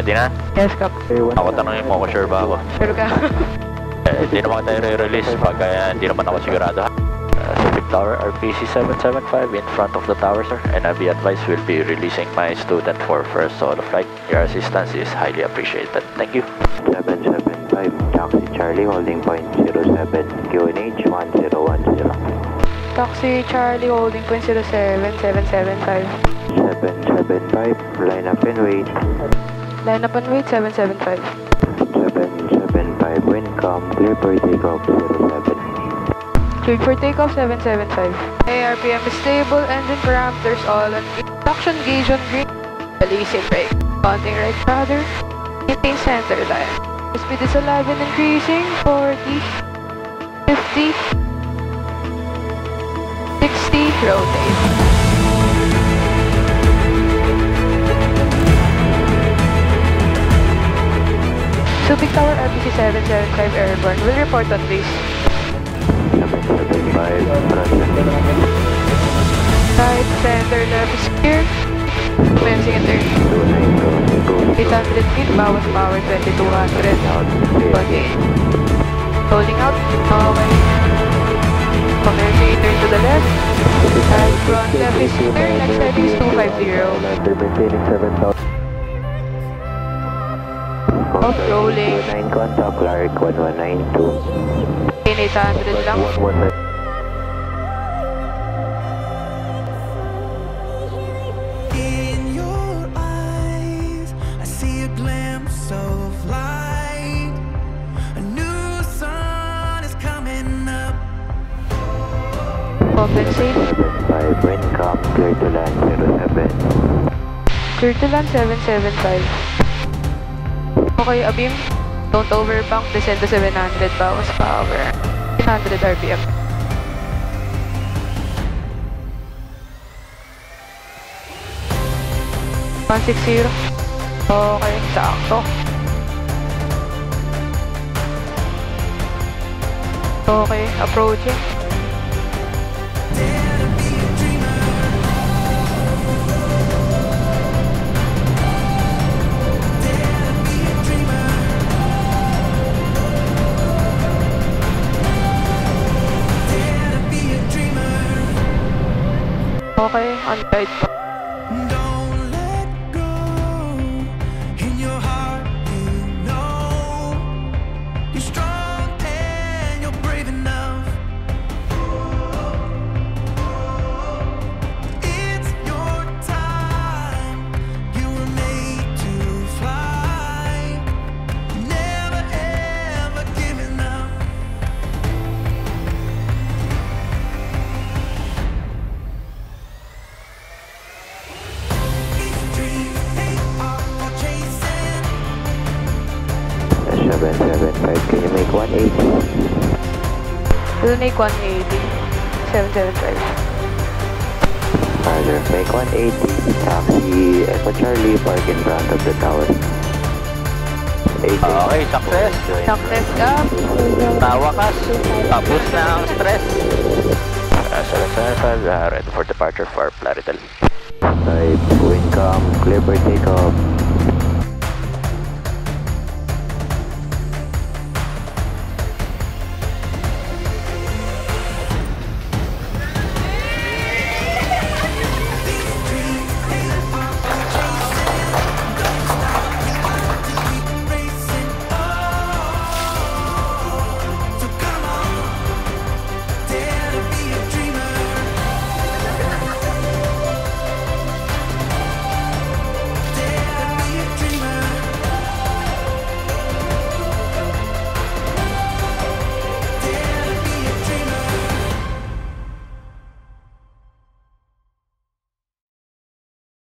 Ready na? Yes, Cap. Ako tanongin mo kung sure ba ako. Sure ka? Hindi naman tayo re-release pag hindi naman ako sigurado. Civic Tower, RPC 775 in front of the tower, sir. And I'll be advised we'll be releasing my student for first solo flight. Your assistance is highly appreciated. Thank you. 775, Taxi Charlie, holding point 07, QNH 1010. Taxi Charlie holding point 07775. 775, line up and wait. Line up and wait, 775. 775, wind calm, clear for takeoff 07. Cleared for takeoff, 775. ARPM is stable, engine parameters all on green. Traction gauge on green. Releasing brake. Bonding right rudder. Maintain center line. The speed is alive and increasing. 40, 50, 60, rotate. Subic Tower RPC 775 airborne. Will report on base. 775, Right, center, left is clear. Commencing at 30. 800 feet, bawas power 2200. Okay. Holding out. Okay. Okay, turn to the left. And front left is clear. Next heading is 250. Off rolling. 9 contact, Clark 1192. 800 lang. In your eyes, I see a glimpse of light. A new sun is coming up. Compensate. 75, wind calm, clear to land 07. Clear to land 775. Okay, Abim. Don't overbank. Descend to 700. Bawas power. 800 RPM. $160. Okay, sakto. Okay, approaching. Okay, on tight pa. Don't let go. In your heart, you know you're strong and you're brave enough. It's your time. You were made to fly. Never ever giving up. These dreams they are for chasing. 775, can you make 180? We'll make 180. 775. Roger, make 180. Taxi Echo Charlie, park in front of the tower. 80. Okay, success. Success up. Nawakas. Tapos na ang stress. 775, ready for departure for Plaritel. 5, wind calm, clear for takeoff.